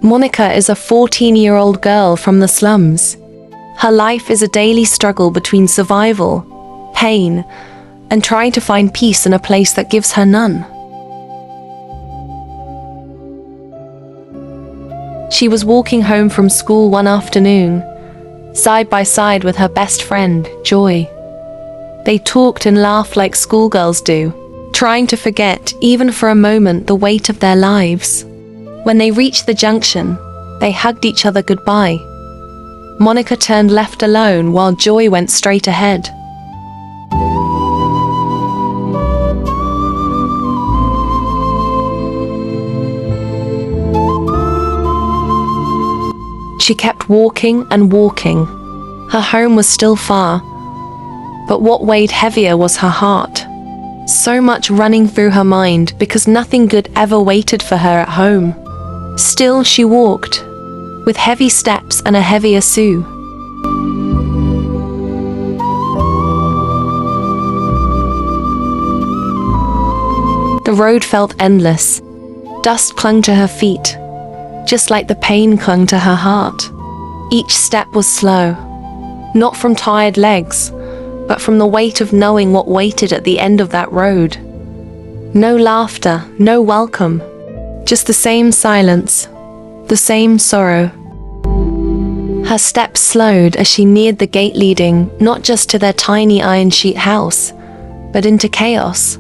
Monica is a 14-year-old girl from the slums. Her life is a daily struggle between survival, pain, and trying to find peace in a place that gives her none. She was walking home from school one afternoon, side by side with her best friend, Joy. They talked and laughed like schoolgirls do, trying to forget, even for a moment, the weight of their lives. When they reached the junction, they hugged each other goodbye. Monica turned left alone while Joy went straight ahead. She kept walking and walking. Her home was still far, but what weighed heavier was her heart. So much running through her mind because nothing good ever waited for her at home. Still she walked, with heavy steps and a heavier Sue. The road felt endless. Dust clung to her feet, just like the pain clung to her heart. Each step was slow, not from tired legs, but from the weight of knowing what waited at the end of that road. No laughter, no welcome, just the same silence, the same sorrow. Her steps slowed as she neared the gate leading not just to their tiny iron sheet house, but into chaos.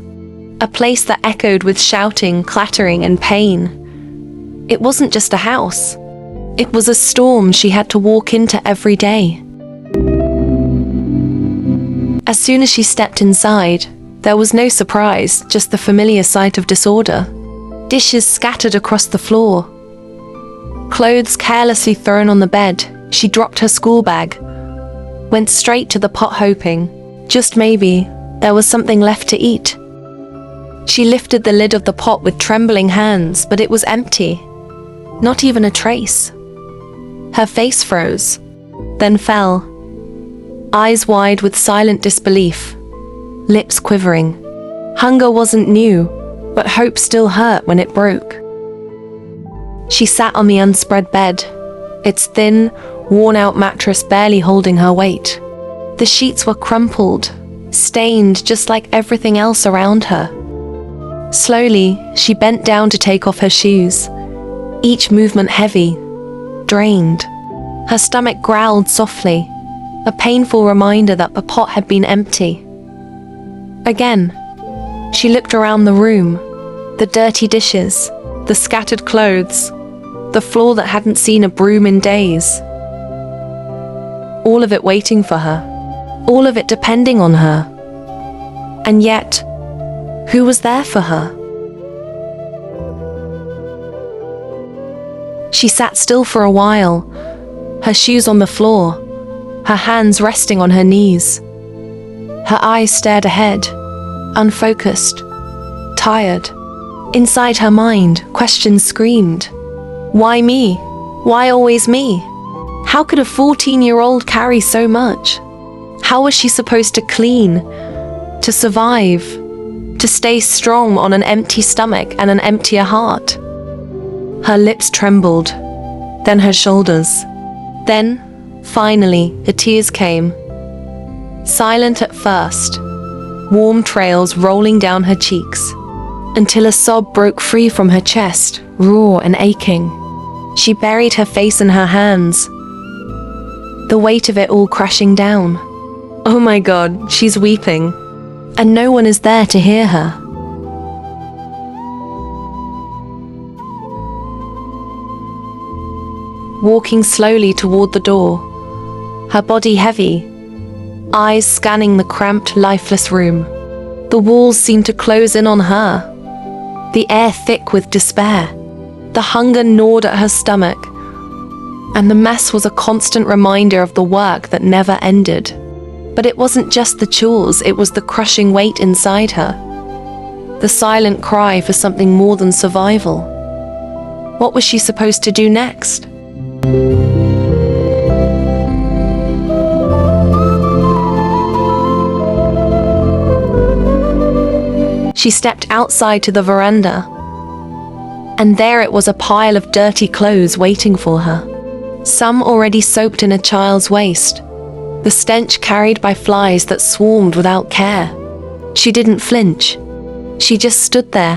A place that echoed with shouting, clattering, and pain. It wasn't just a house. It was a storm she had to walk into every day. As soon as she stepped inside, there was no surprise, just the familiar sight of disorder. Dishes scattered across the floor. Clothes carelessly thrown on the bed. She dropped her school bag, went straight to the pot hoping, just maybe, there was something left to eat. She lifted the lid of the pot with trembling hands, but it was empty. Not even a trace. Her face froze, then fell, eyes wide with silent disbelief, lips quivering. Hunger wasn't new, but hope still hurt when it broke. She sat on the unspread bed, its thin, worn-out mattress barely holding her weight. The sheets were crumpled, stained just like everything else around her. Slowly, she bent down to take off her shoes, each movement heavy, drained. Her stomach growled softly, a painful reminder that the pot had been empty. Again, she looked around the room, the dirty dishes, the scattered clothes, the floor that hadn't seen a broom in days. All of it waiting for her, all of it depending on her. And yet, who was there for her? She sat still for a while, her shoes on the floor, her hands resting on her knees. Her eyes stared ahead, unfocused, tired. Inside her mind, questions screamed. Why me? Why always me? How could a 14-year-old carry so much? How was she supposed to clean, to survive, to stay strong on an empty stomach and an emptier heart? Her lips trembled, then her shoulders. Then, finally, the tears came. Silent at first, warm trails rolling down her cheeks, until a sob broke free from her chest, raw and aching. She buried her face in her hands, the weight of it all crashing down. Oh my God, she's weeping, and no one is there to hear her. Walking slowly toward the door, her body heavy, eyes scanning the cramped, lifeless room. The walls seemed to close in on her, the air thick with despair. The hunger gnawed at her stomach, and the mess was a constant reminder of the work that never ended. But it wasn't just the chores, it was the crushing weight inside her, the silent cry for something more than survival. What was she supposed to do next? She stepped outside to the veranda. And there it was, a pile of dirty clothes waiting for her, some already soaked in a child's waste, the stench carried by flies that swarmed without care. She didn't flinch. She just stood there,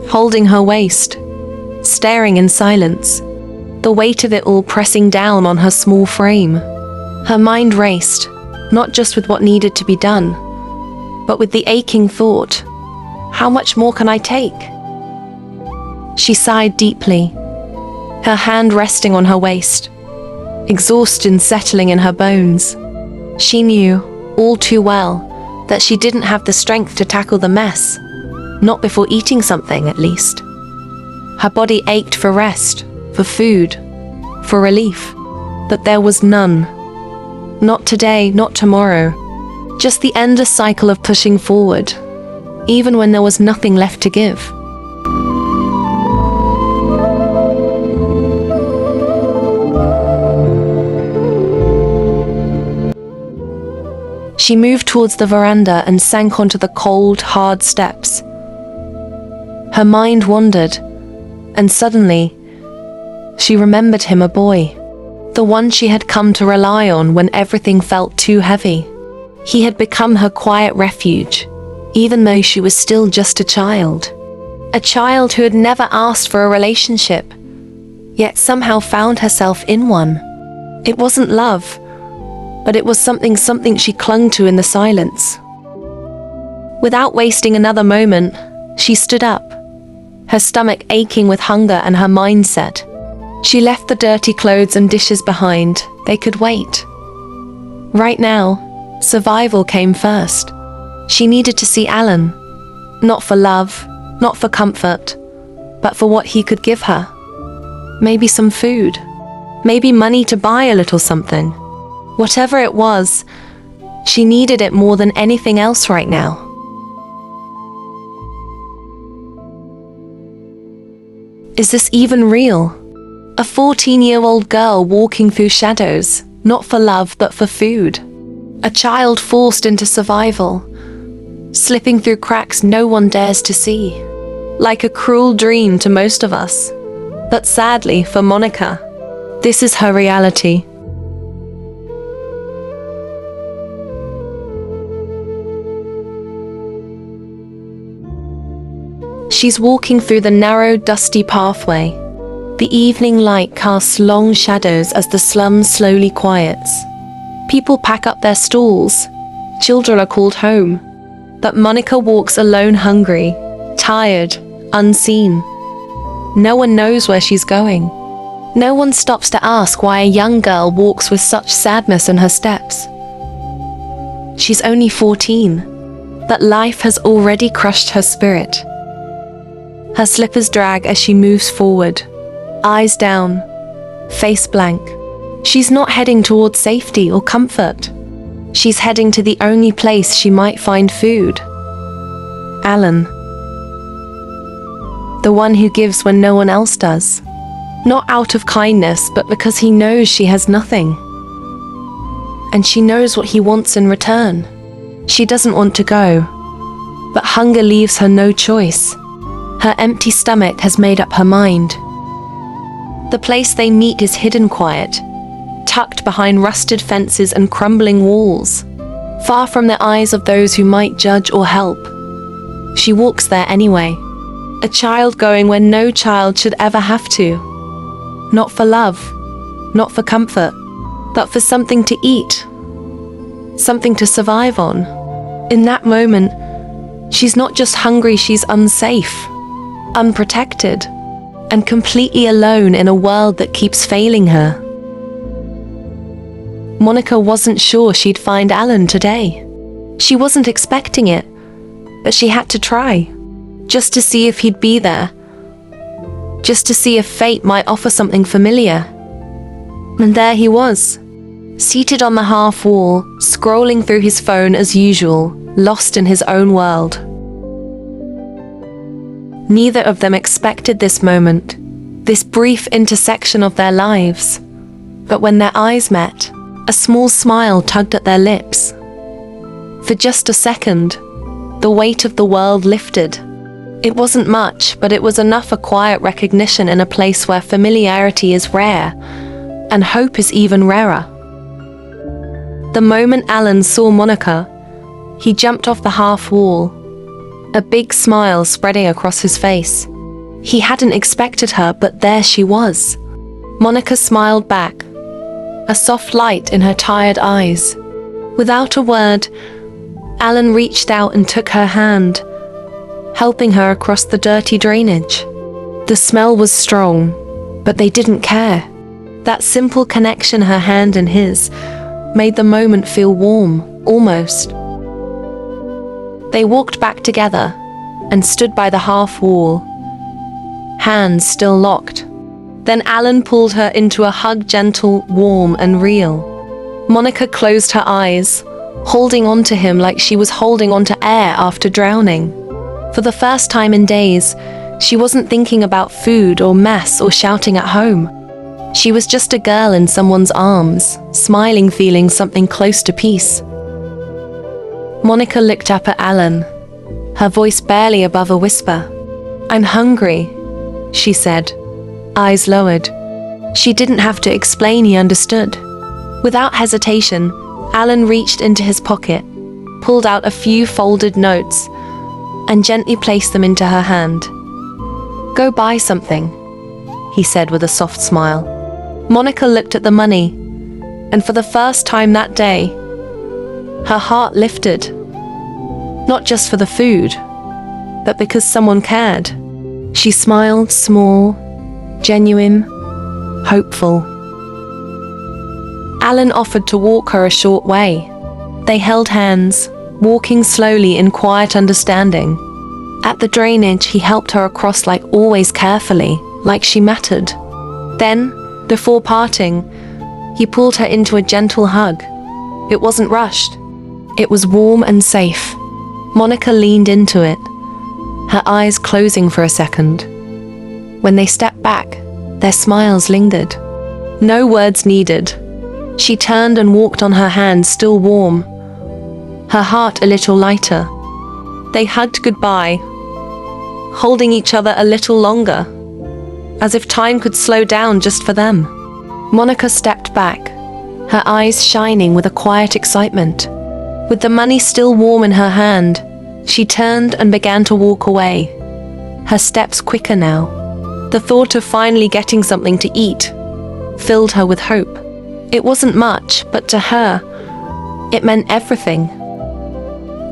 holding her waist, staring in silence, the weight of it all pressing down on her small frame. Her mind raced, not just with what needed to be done, but with the aching thought, how much more can I take? She sighed deeply, her hand resting on her waist, exhaustion settling in her bones. She knew, all too well, that she didn't have the strength to tackle the mess, not before eating something at least. Her body ached for rest, for food, for relief, but there was none. Not today, not tomorrow, just the endless cycle of pushing forward, even when there was nothing left to give. She moved towards the veranda and sank onto the cold, hard steps. Her mind wandered, and suddenly, she remembered him, a boy, the one she had come to rely on when everything felt too heavy. He had become her quiet refuge, even though she was still just a child who had never asked for a relationship, yet somehow found herself in one. It wasn't love, but it was something she clung to in the silence. Without wasting another moment, she stood up, her stomach aching with hunger and her mind set. She left the dirty clothes and dishes behind. They could wait. Right now, survival came first. She needed to see Alan, not for love, not for comfort, but for what he could give her. Maybe some food, maybe money to buy a little something. Whatever it was, she needed it more than anything else right now. Is this even real? A 14-year-old girl walking through shadows, not for love but for food. A child forced into survival, slipping through cracks no one dares to see. Like a cruel dream to most of us. But sadly, for Monica, this is her reality. She's walking through the narrow, dusty pathway. The evening light casts long shadows as the slum slowly quiets. People pack up their stalls. Children are called home. But Monica walks alone, hungry, tired, unseen. No one knows where she's going. No one stops to ask why a young girl walks with such sadness in her steps. She's only 14, but life has already crushed her spirit. Her slippers drag as she moves forward, eyes down, face blank. She's not heading towards safety or comfort. She's heading to the only place she might find food. Alan. The one who gives when no one else does. Not out of kindness, but because he knows she has nothing. And she knows what he wants in return. She doesn't want to go, but hunger leaves her no choice. Her empty stomach has made up her mind. The place they meet is hidden quiet, tucked behind rusted fences and crumbling walls, far from the eyes of those who might judge or help. She walks there anyway, a child going where no child should ever have to. Not for love, not for comfort, but for something to eat, something to survive on. In that moment, she's not just hungry, she's unsafe, unprotected, and completely alone in a world that keeps failing her. Monica wasn't sure she'd find Alan today. She wasn't expecting it, but she had to try, just to see if he'd be there, just to see if fate might offer something familiar. And there he was, seated on the half wall, scrolling through his phone as usual, lost in his own world. Neither of them expected this moment, this brief intersection of their lives. But when their eyes met, a small smile tugged at their lips. For just a second, the weight of the world lifted. It wasn't much, but it was enough for quiet recognition in a place where familiarity is rare, and hope is even rarer. The moment Alan saw Monica, he jumped off the half wall, a big smile spreading across his face. He hadn't expected her, but there she was. Monica smiled back, a soft light in her tired eyes. Without a word, Alan reached out and took her hand, helping her across the dirty drainage. The smell was strong, but they didn't care. That simple connection, her hand in his, made the moment feel warm, almost. They walked back together and stood by the half wall, hands still locked. Then Alan pulled her into a hug, gentle, warm, and real. Monica closed her eyes, holding on to him like she was holding on to air after drowning. For the first time in days, she wasn't thinking about food or mess or shouting at home. She was just a girl in someone's arms, smiling, feeling something close to peace. Monica looked up at Alan, her voice barely above a whisper. "I'm hungry," she said, eyes lowered. She didn't have to explain, he understood. Without hesitation, Alan reached into his pocket, pulled out a few folded notes, and gently placed them into her hand. "Go buy something," he said with a soft smile. Monica looked at the money, and for the first time that day, her heart lifted. Not just for the food, but because someone cared. She smiled, small, genuine, hopeful. Alan offered to walk her a short way. They held hands, walking slowly in quiet understanding. At the drainage, he helped her across, like always, carefully, like she mattered. Then, before parting, he pulled her into a gentle hug. It wasn't rushed. It was warm and safe. Monica leaned into it, her eyes closing for a second. When they stepped back, their smiles lingered. No words needed. She turned and walked on her hand, still warm, her heart a little lighter. They hugged goodbye, holding each other a little longer, as if time could slow down just for them. Monica stepped back, her eyes shining with a quiet excitement. With the money still warm in her hand, she turned and began to walk away, her steps quicker now. The thought of finally getting something to eat filled her with hope. It wasn't much, but to her, it meant everything.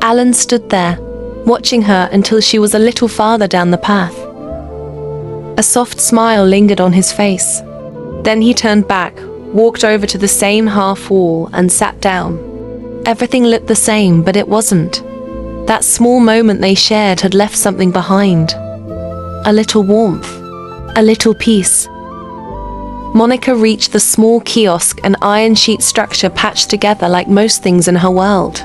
Alan stood there, watching her until she was a little farther down the path. A soft smile lingered on his face. Then he turned back, walked over to the same half wall, and sat down. Everything looked the same, but it wasn't. That small moment they shared had left something behind. A little warmth, a little peace. Monica reached the small kiosk, an iron sheet structure patched together like most things in her world.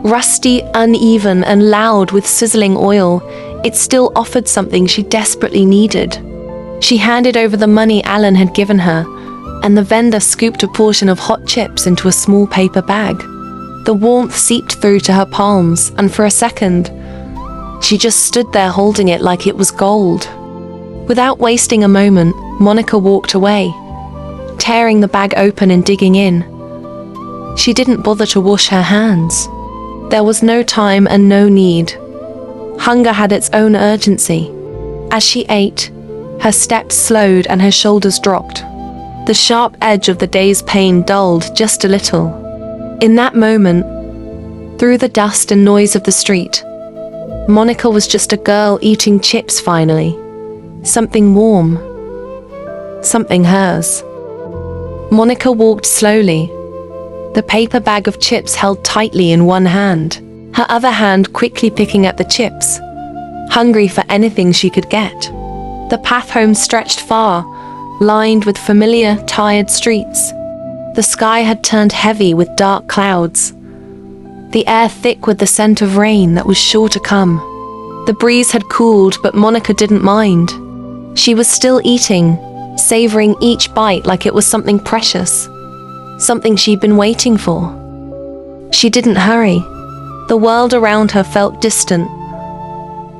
Rusty, uneven, and loud with sizzling oil, it still offered something she desperately needed. She handed over the money Alan had given her, and the vendor scooped a portion of hot chips into a small paper bag. The warmth seeped through to her palms, and for a second, she just stood there holding it like it was gold. Without wasting a moment, Monica walked away, tearing the bag open and digging in. She didn't bother to wash her hands. There was no time and no need. Hunger had its own urgency. As she ate, her steps slowed and her shoulders dropped. The sharp edge of the day's pain dulled just a little. In that moment, through the dust and noise of the street, Monica was just a girl eating chips finally. Something warm. Something hers. Monica walked slowly, the paper bag of chips held tightly in one hand, her other hand quickly picking at the chips, hungry for anything she could get. The path home stretched far, lined with familiar, tired streets. The sky had turned heavy with dark clouds, the air thick with the scent of rain that was sure to come. The breeze had cooled, but Monica didn't mind. She was still eating, savoring each bite like it was something precious, something she'd been waiting for. She didn't hurry. The world around her felt distant,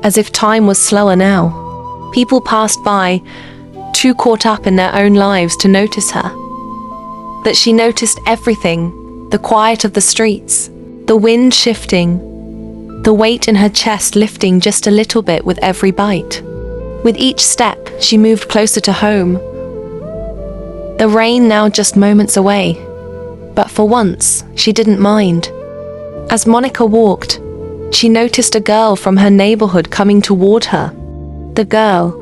as if time was slower now. People passed by, too caught up in their own lives to notice her. But she noticed everything, the quiet of the streets, the wind shifting, the weight in her chest lifting just a little bit with every bite. With each step, she moved closer to home. The rain now just moments away, but for once, she didn't mind. As Monica walked, she noticed a girl from her neighborhood coming toward her. The girl,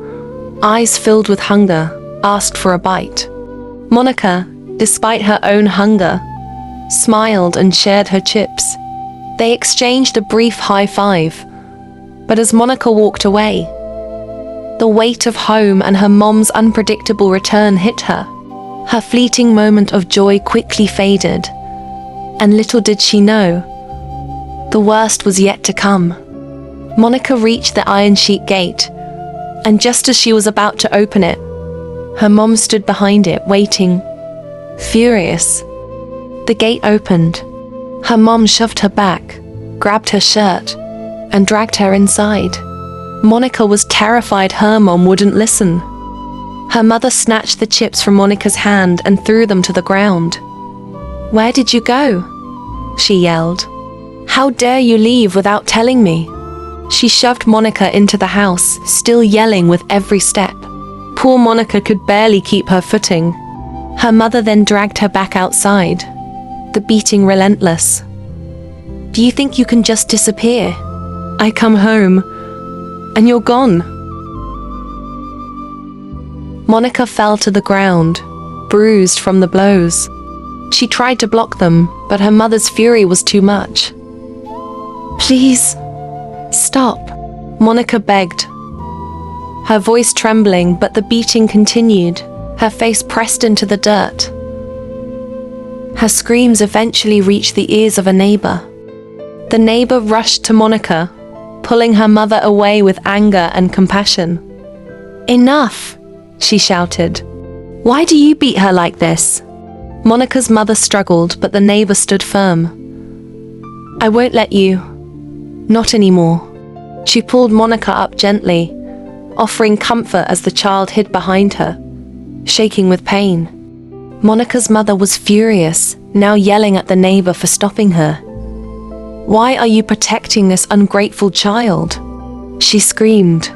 eyes filled with hunger, asked for a bite. Monica, despite her own hunger, smiled and shared her chips. They exchanged a brief high five, but as Monica walked away, the weight of home and her mom's unpredictable return hit her. Her fleeting moment of joy quickly faded, and little did she know, the worst was yet to come. Monica reached the iron sheet gate, and just as she was about to open it, her mom stood behind it, waiting, furious. The gate opened. Her mom shoved her back, grabbed her shirt, and dragged her inside. Monica was terrified her mom wouldn't listen. Her mother snatched the chips from Monica's hand and threw them to the ground. "Where did you go?" she yelled. "How dare you leave without telling me?" She shoved Monica into the house, still yelling with every step. Poor Monica could barely keep her footing. Her mother then dragged her back outside, the beating relentless. "Do you think you can just disappear? I come home, and you're gone." Monica fell to the ground, bruised from the blows. She tried to block them, but her mother's fury was too much. "Please, stop," Monica begged, her voice trembling, but the beating continued, her face pressed into the dirt. Her screams eventually reached the ears of a neighbor. The neighbor rushed to Monica, pulling her mother away with anger and compassion. "Enough," she shouted. "Why do you beat her like this?" Monica's mother struggled, but the neighbor stood firm. "I won't let you. Not anymore." She pulled Monica up gently, offering comfort as the child hid behind her, shaking with pain. Monica's mother was furious, now yelling at the neighbor for stopping her. "Why are you protecting this ungrateful child?" she screamed.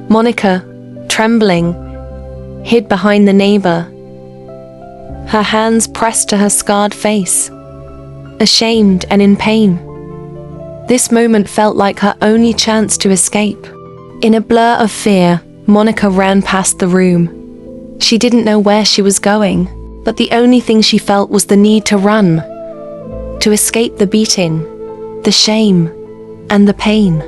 Monica, trembling, hid behind the neighbor, her hands pressed to her scarred face, ashamed and in pain. This moment felt like her only chance to escape. In a blur of fear, Monica ran past the room. She didn't know where she was going, but the only thing she felt was the need to run, to escape the beating, the shame, and the pain.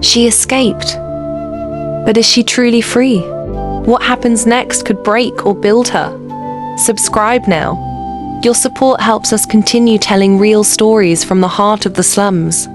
She escaped. But is she truly free? What happens next could break or build her. Subscribe now. Your support helps us continue telling real stories from the heart of the slums.